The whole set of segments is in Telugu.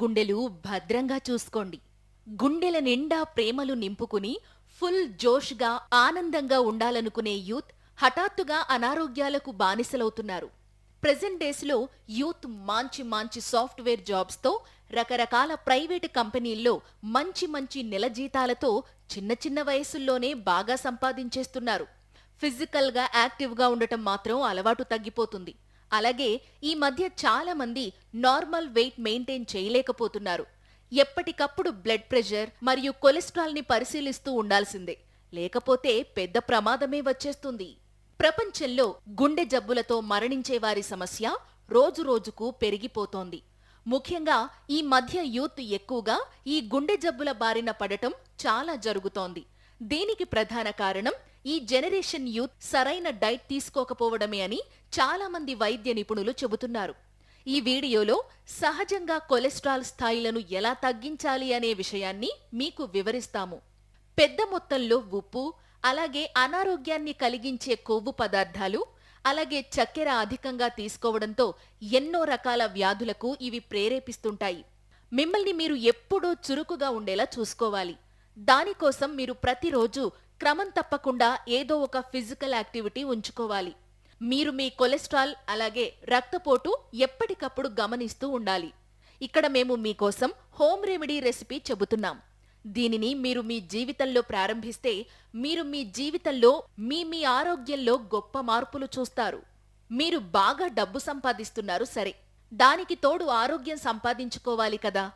గుండెలు భద్రంగా చూసుకోండి. గుండెల నిండా ప్రేమలు నింపుకుని ఫుల్ జోష్గా ఆనందంగా ఉండాలనుకునే యూత్ హఠాత్తుగా అనారోగ్యాలకు బానిసలవుతున్నారు. ప్రెజెంట్ డేస్లో యూత్ మంచి సాఫ్ట్వేర్ జాబ్స్తో రకరకాల ప్రైవేటు కంపెనీల్లో మంచి నెల జీతాలతో చిన్న వయసుల్లోనే బాగా సంపాదించేస్తున్నారు. ఫిజికల్గా యాక్టివ్గా ఉండటం మాత్రం అలవాటు తగ్గిపోతుంది. అలాగే ఈ మధ్య చాలా మంది నార్మల్ వెయిట్ మెయింటైన్ చేయలేకపోతున్నారు. ఎప్పటికప్పుడు బ్లడ్ ప్రెషర్ మరియు కొలెస్ట్రాల్ ని పరిశీలిస్తూ ఉండాల్సిందే, లేకపోతే పెద్ద ప్రమాదమే వచ్చేస్తుంది. ప్రపంచంలో గుండె జబ్బులతో మరణించే వారి సమస్య రోజురోజుకు పెరిగిపోతోంది. ముఖ్యంగా ఈ మధ్య యూత్ ఎక్కువగా ఈ గుండె జబ్బుల బారిన పడటం చాలా జరుగుతోంది. దీనికి ప్రధాన కారణం ఈ జనరేషన్ యూత్ సరైన డైట్ తీసుకోకపోవడమే అని చాలా మంది వైద్య నిపుణులు చెబుతున్నారు. ఈ వీడియోలో సహజంగా కొలెస్ట్రాల్ స్థాయిలను ఎలా తగ్గించాలి అనే విషయాన్ని మీకు వివరిస్తాము. పెద్ద మొత్తంలో ఉప్పు, అలాగే అనారోగ్యాన్ని కలిగించే కొవ్వు పదార్థాలు, అలాగే చక్కెర అధికంగా తీసుకోవడంతో ఎన్నో రకాల వ్యాధులకు ఇవి ప్రేరేపిస్తుంటాయి. మిమ్మల్ని మీరు ఎప్పుడూ చురుకుగా ఉండేలా చూసుకోవాలి. దానికోసం మీరు ప్రతిరోజు క్రమం తప్పకుండా ఏదో ఒక ఫిజికల్ యాక్టివిటీ ఉంచుకోవాలి. మీరు మీ కొలెస్ట్రాల్ అలాగే రక్తపోటు ఎప్పటికప్పుడు గమనిస్తూ ఉండాలి. ఇక్కడ మేము మీకోసం హోమ్ రెమెడీ రెసిపీ చెబుతున్నాం. దీనిని మీరు మీ జీవితంలో ప్రారంభిస్తే మీరు మీ జీవితంలో మీ ఆరోగ్యంలో గొప్ప మార్పులు చూస్తారు. మీరు బాగా డబ్బు సంపాదిస్తున్నారు సరే, దానికి తోడు ఆరోగ్యం సంపాదించుకోవాలి కదా.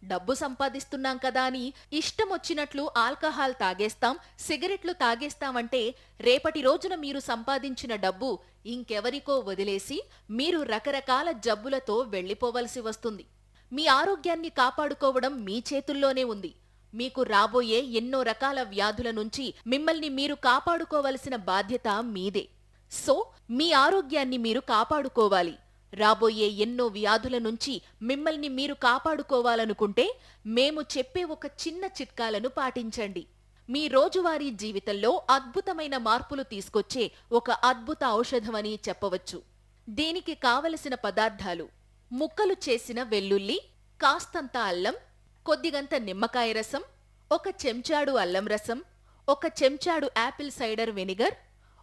డబ్బు సంపాదిస్తున్నాం కదా అని ఇష్టమొచ్చినట్లు ఆల్కహాల్ తాగేస్తాం, సిగరెట్లు తాగేస్తామంటే రేపటి రోజున మీరు సంపాదించిన డబ్బు ఇంకెవరికో వదిలేసి మీరు రకరకాల జబ్బులతో వెళ్లిపోవలసి వస్తుంది. మీ ఆరోగ్యాన్ని కాపాడుకోవడం మీ చేతుల్లోనే ఉంది. మీకు రాబోయే ఎన్నో రకాల వ్యాధుల నుంచి మిమ్మల్ని మీరు కాపాడుకోవలసిన బాధ్యత మీదే. సో మీ ఆరోగ్యాన్ని మీరు కాపాడుకోవాలి. రాబోయే ఎన్నో వ్యాధుల నుంచి మిమ్మల్ని మీరు కాపాడుకోవాలనుకుంటే మేము చెప్పే ఒక చిన్న చిట్కాలను పాటించండి. మీ రోజువారీ జీవితంలో అద్భుతమైన మార్పులు తీసుకొచ్చే ఒక అద్భుత ఔషధమని చెప్పవచ్చు. దీనికి కావలసిన పదార్థాలు: ముక్కలు చేసిన వెల్లుల్లి, కాస్తంత అల్లం, కొద్దిగంత నిమ్మకాయ రసం, 1 చెంచాడు అల్లం రసం, 1 చెంచాడు యాపిల్ సైడర్ వెనిగర్,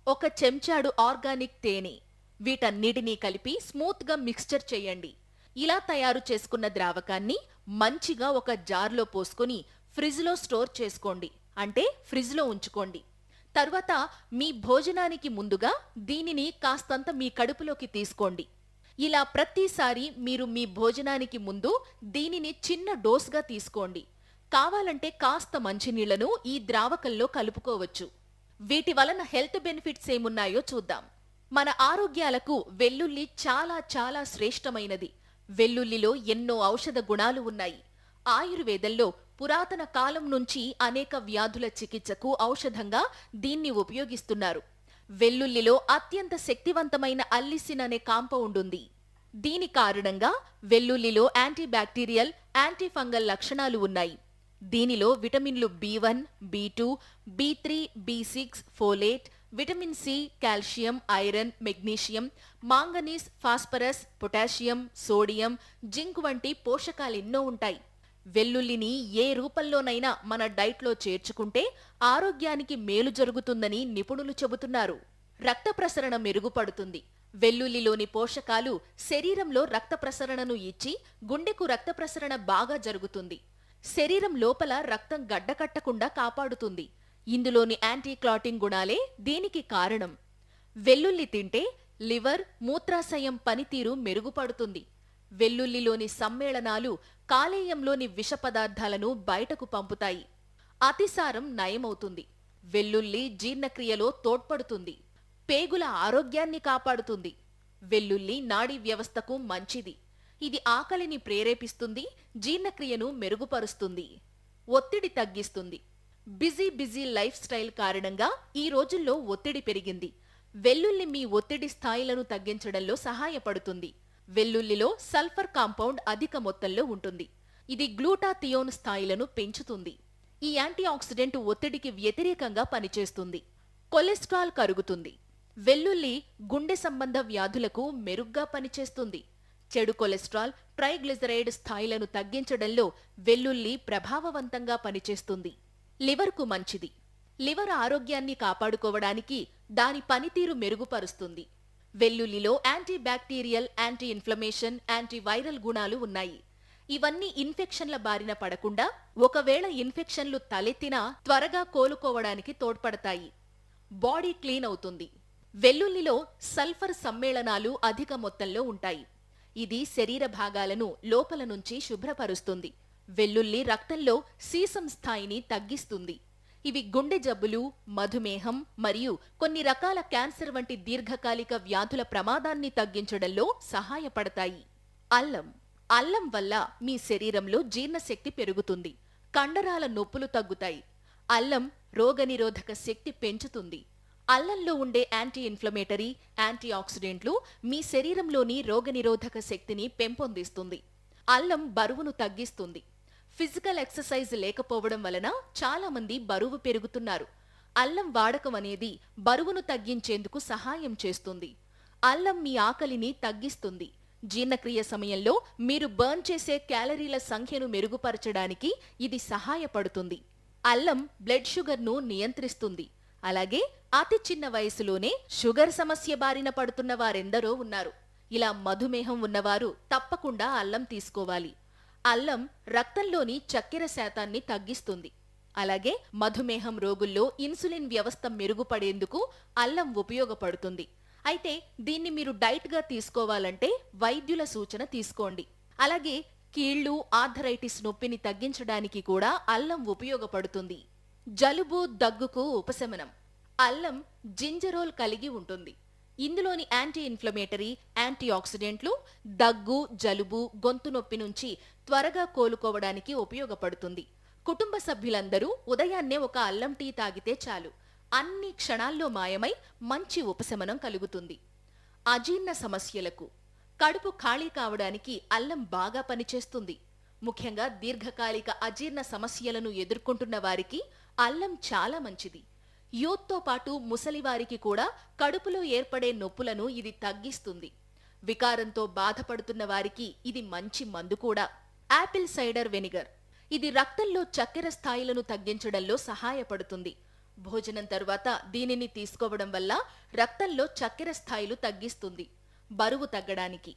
1 చెంచాడు ఆర్గానిక్ తేనె. వీటన్నిటినీ కలిపి స్మూత్గా మిక్స్చర్ చేయండి. ఇలా తయారు చేసుకున్న ద్రావకాన్ని మంచిగా ఒక జార్లో పోసుకుని ఫ్రిజ్లో స్టోర్ చేసుకోండి, అంటే ఫ్రిజ్లో ఉంచుకోండి. తర్వాత మీ భోజనానికి ముందుగా దీనిని కాస్తంత మీ కడుపులోకి తీసుకోండి. ఇలా ప్రతిసారి మీరు మీ భోజనానికి ముందు దీనిని చిన్న డోస్గా తీసుకోండి. కావాలంటే కాస్త మంచినీళ్లను ఈ ద్రావకంలో కలుపుకోవచ్చు. వీటి వలన హెల్త్ బెనిఫిట్స్ ఏమున్నాయో చూద్దాం. మన ఆరోగ్యాలకు వెల్లుల్లి చాలా శ్రేష్టమైనది. వెల్లుల్లిలో ఎన్నో ఔషధ గుణాలు ఉన్నాయి. ఆయుర్వేదంలో పురాతన కాలం నుంచి అనేక వ్యాధుల చికిత్సకు ఔషధంగా దీన్ని ఉపయోగిస్తున్నారు. వెల్లుల్లిలో అత్యంత శక్తివంతమైన అల్లిసిన్ అనే కాంపౌండ్ ఉంది. దీని కారణంగా వెల్లుల్లిలో యాంటీబ్యాక్టీరియల్, యాంటీఫంగల్ లక్షణాలు ఉన్నాయి. దీనిలో విటమిన్లు B1, B2, B3, B6, folate, vitamin C, calcium, iron, magnesium, manganese, phosphorus, potassium, sodium, zinc వంటి పోషకాలెన్నో ఉంటాయి. వెల్లుల్లిని ఏ రూపంలోనైనా మన డైట్లో చేర్చుకుంటే ఆరోగ్యానికి మేలు జరుగుతుందని నిపుణులు చెబుతున్నారు. రక్త ప్రసరణ మెరుగుపడుతుంది. వెల్లుల్లిలోని పోషకాలు శరీరంలో రక్త ప్రసరణను ఇచ్చి గుండెకు రక్త ప్రసరణ బాగా జరుగుతుంది. శరీరం లోపల రక్తం గడ్డకట్టకుండా కాపాడుతుంది. ఇందులోని యాంటీ క్లాటింగ్ గుణాలే దీనికి కారణం. వెల్లుల్లి తింటే లివర్, మూత్రాశయం పనితీరు మెరుగుపడుతుంది. వెల్లుల్లిలోని సమ్మేళనాలు కాలేయంలోని విష పదార్థాలను బయటకు పంపుతాయి. అతిసారం నయమవుతుంది. వెల్లుల్లి జీర్ణక్రియలో తోడ్పడుతుంది. పేగుల ఆరోగ్యాన్ని కాపాడుతుంది. వెల్లుల్లి నాడీ వ్యవస్థకు మంచిది. ఇది ఆకలిని ప్రేరేపిస్తుంది, జీర్ణక్రియను మెరుగుపరుస్తుంది, ఒత్తిడి తగ్గిస్తుంది. బిజీ లైఫ్ స్టైల్ కారణంగా ఈ రోజుల్లో ఒత్తిడి పెరిగింది. వెల్లుల్లి మీ ఒత్తిడి స్థాయిలను తగ్గించడంలో సహాయపడుతుంది. వెల్లుల్లిలో సల్ఫర్ కాంపౌండ్ అధిక మొత్తంలో ఉంటుంది. ఇది గ్లూటాథియోన్ స్థాయిలను పెంచుతుంది. ఈ యాంటీ ఆక్సిడెంట్ ఒత్తిడికి వ్యతిరేకంగా పనిచేస్తుంది. కొలెస్ట్రాల్ కరుగుతుంది. వెల్లుల్లి గుండె సంబంధ వ్యాధులకు మెరుగ్గా పనిచేస్తుంది. చెడు కొలెస్ట్రాల్, ట్రైగ్లిజరైడ్ స్థాయిలను తగ్గించడంలో వెల్లుల్లి ప్రభావవంతంగా పనిచేస్తుంది. లివర్కు మంచిది. లివర్ ఆరోగ్యాన్ని కాపాడుకోవడానికి దాని పనితీరు మెరుగుపరుస్తుంది. వెల్లుల్లిలో anti bacterial, anti inflammation, anti viral గుణాలు ఉన్నాయి. ఇవన్నీ ఇన్ఫెక్షన్ల బారిన పడకుండా, ఒకవేళ ఇన్ఫెక్షన్లు తలెత్తినా త్వరగా కోలుకోవడానికి తోడ్పడతాయి. బాడీ క్లీన్ అవుతుంది. వెల్లుల్లిలో సల్ఫర్ సమ్మేళనాలు అధిక మొత్తంలో ఉంటాయి. ఇది శరీర భాగాలను లోపల నుంచి శుభ్రపరుస్తుంది. వెల్లుల్లి రక్తంలో సీసం స్థాయిని తగ్గిస్తుంది. ఇవి గుండె జబ్బులు, మధుమేహం మరియు కొన్ని రకాల క్యాన్సర్ వంటి దీర్ఘకాలిక వ్యాధుల ప్రమాదాన్ని తగ్గించడంలో సహాయపడతాయి. అల్లం వల్ల మీ శరీరంలో జీర్ణశక్తి పెరుగుతుంది. కండరాల నొప్పులు తగ్గుతాయి. అల్లం రోగనిరోధక శక్తి పెంచుతుంది. అల్లంలో ఉండే యాంటీ ఇన్ఫ్లమేటరీ, యాంటీ ఆక్సిడెంట్లు మీ శరీరంలోని రోగనిరోధక శక్తిని పెంపొందిస్తుంది. అల్లం బరువును తగ్గిస్తుంది. ఫిజికల్ ఎక్సర్సైజ్ లేకపోవడం వలన చాలా మంది బరువు పెరుగుతున్నారు. అల్లం వాడకం అనేది బరువును తగ్గించేందుకు సహాయం చేస్తుంది. అల్లం మీ ఆకలిని తగ్గిస్తుంది. జీర్ణక్రియ సమయంలో మీరు బర్న్ చేసే క్యాలరీల సంఖ్యను మెరుగుపరచడానికి ఇది సహాయపడుతుంది. అల్లం బ్లడ్ షుగర్ను నియంత్రిస్తుంది. అలాగే అతి చిన్న వయసులోనే షుగర్ సమస్య బారిన పడుతున్న వారెందరో ఉన్నారు. ఇలా మధుమేహం ఉన్నవారు తప్పకుండా అల్లం తీసుకోవాలి. అల్లం రక్తంలోని చక్కెర శాతాన్ని తగ్గిస్తుంది. అలాగే మధుమేహం రోగుల్లో ఇన్సులిన్ వ్యవస్థ మెరుగుపడేందుకు అల్లం ఉపయోగపడుతుంది. అయితే దీన్ని మీరు డైట్గా తీసుకోవాలంటే వైద్యుల సూచన తీసుకోండి. అలాగే కీళ్లు, ఆర్థరైటిస్ నొప్పిని తగ్గించడానికి కూడా అల్లం ఉపయోగపడుతుంది. జలుబు, దగ్గుకు ఉపశమనం. అల్లం జింజరోల్ కలిగి ఉంటుంది. ఇందులోని యాంటీ ఇన్ఫ్లమేటరీ, యాంటీ ఆక్సిడెంట్లు దగ్గు, జలుబు, గొంతు నొప్పి నుంచి త్వరగా కోలుకోవడానికి ఉపయోగపడుతుంది. కుటుంబ సభ్యులందరూ ఉదయాన్నే ఒక అల్లం టీ తాగితే చాలు, అన్ని క్షణాల్లో మాయమై మంచి ఉపశమనం కలుగుతుంది. అజీర్ణ సమస్యలకు, కడుపు ఖాళీ కావడానికి అల్లం బాగా పనిచేస్తుంది. ముఖ్యంగా దీర్ఘకాలిక అజీర్ణ సమస్యలను ఎదుర్కొంటున్న వారికి అల్లం చాలా మంచిది. యూత్తో పాటు ముసలివారికి కూడా కడుపులో ఏర్పడే నొప్పులను ఇది తగ్గిస్తుంది. వికారంతో బాధపడుతున్న వారికి ఇది మంచి మందు కూడా. Apple cider vinegar. ఇది రక్తంలో చక్కెర స్థాయిలను తగ్గించడంలో సహాయపడుతుంది. భోజనం తరువాత దీనిని తీసుకోవడం వల్ల రక్తంలో చక్కెర స్థాయిలు తగ్గిస్తుంది. బరువు తగ్గడానికి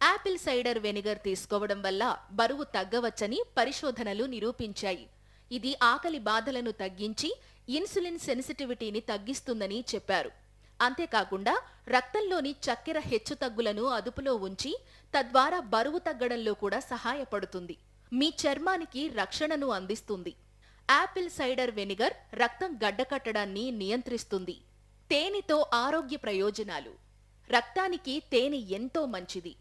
యాపిల్ సైడర్ వెనిగర్ తీసుకోవడం వల్ల బరువు తగ్గవచ్చని పరిశోధనలు నిరూపించాయి. ఇది ఆకలి బాధలను తగ్గించి ఇన్సులిన్ సెన్సిటివిటీని తగ్గిస్తుందని చెప్పారు. అంతేకాకుండా రక్తంలోని చక్కెర హెచ్చుతగ్గులను అదుపులో ఉంచి తద్వారా బరువు తగ్గడంలో కూడా సహాయపడుతుంది. మీ చర్మానికి రక్షణను అందిస్తుంది. యాపిల్ సైడర్ వెనిగర్ రక్తం గడ్డకట్టడాన్ని నియంత్రిస్తుంది. తేనెతో ఆరోగ్య ప్రయోజనాలు. రక్తానికి తేనె ఎంతో మంచిది.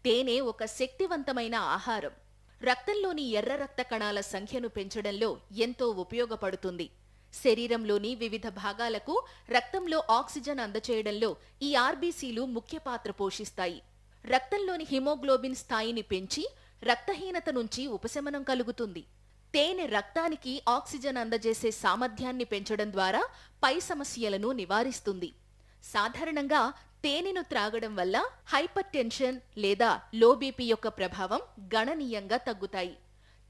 తేనె ఒక శక్తివంతమైన ఆహారం. రక్తంలోని ఎర్ర రక్త కణాల సంఖ్యను పెంచడంలో ఎంతో ఉపయోగపడుతుంది. శరీరంలోని వివిధ భాగాలకు రక్తంలో ఆక్సిజన్ అందచేయడంలో ఈ ఆర్బీసీలు ముఖ్య పాత్ర పోషిస్తాయి. రక్తంలోని హిమోగ్లోబిన్ స్థాయిని పెంచి రక్తహీనత నుంచి ఉపశమనం కలుగుతుంది. తేనె రక్తానికి ఆక్సిజన్ అందజేసే సామర్థ్యాన్ని పెంచడం ద్వారా పై సమస్యలను నివారిస్తుంది. సాధారణంగా తేనెను త్రాగడం వల్ల హైపర్ టెన్షన్ లేదా లో బీపీ యొక్క ప్రభావం గణనీయంగా తగ్గుతాయి.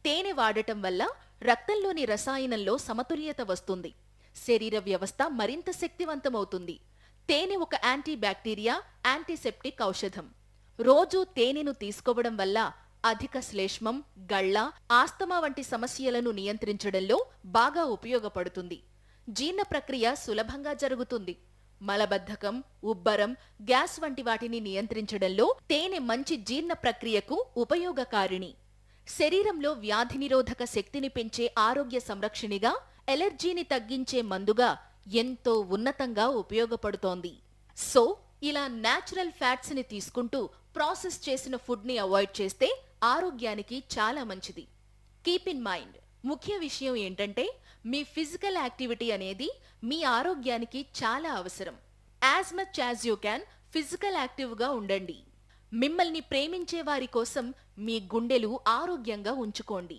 తేనె వాడటం వల్ల రక్తంలోని రసాయనంలో సమతుల్యత వస్తుంది. శరీర వ్యవస్థ మరింత శక్తివంతమవుతుంది. తేనె ఒక యాంటీ బ్యాక్టీరియా, యాంటీసెప్టిక్ ఔషధం. రోజూ తేనెను తీసుకోవడం వల్ల అధిక శ్లేష్మం, గళ్ళ, ఆస్తమా వంటి సమస్యలను నియంత్రించడంలో బాగా ఉపయోగపడుతుంది. జీర్ణ ప్రక్రియ సులభంగా జరుగుతుంది. మలబద్ధకం, ఉబ్బరం, గ్యాస్ వంటి వాటిని నియంత్రించడంలో తేనె మంచి జీర్ణ ప్రక్రియకు ఉపయోగకారిణి. శరీరంలో వ్యాధి నిరోధక శక్తిని పెంచే ఆరోగ్య సంరక్షణిగా, ఎలర్జీని తగ్గించే మందుగా ఎంతో ఉన్నతంగా ఉపయోగపడుతోంది. సో ఇలా న్యాచురల్ ఫ్యాట్స్ ని తీసుకుంటూ ప్రాసెస్ చేసిన ఫుడ్ ని అవాయిడ్ చేస్తే ఆరోగ్యానికి చాలా మంచిది. కీప్ ఇన్ మైండ్, ముఖ్య విషయం ఏంటంటే మీ ఫిజికల్ యాక్టివిటీ అనేది మీ ఆరోగ్యానికి చాలా అవసరం. As much as you can physical యాక్టివ్గా ఉండండి. మిమ్మల్ని ప్రేమించే వారి కోసం మీ గుండెలు ఆరోగ్యంగా ఉంచుకోండి.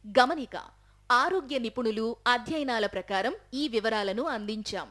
గమనిక: ఆరోగ్య నిపుణులు, అధ్యయనాల ప్రకారం ఈ వివరాలను అందించాం.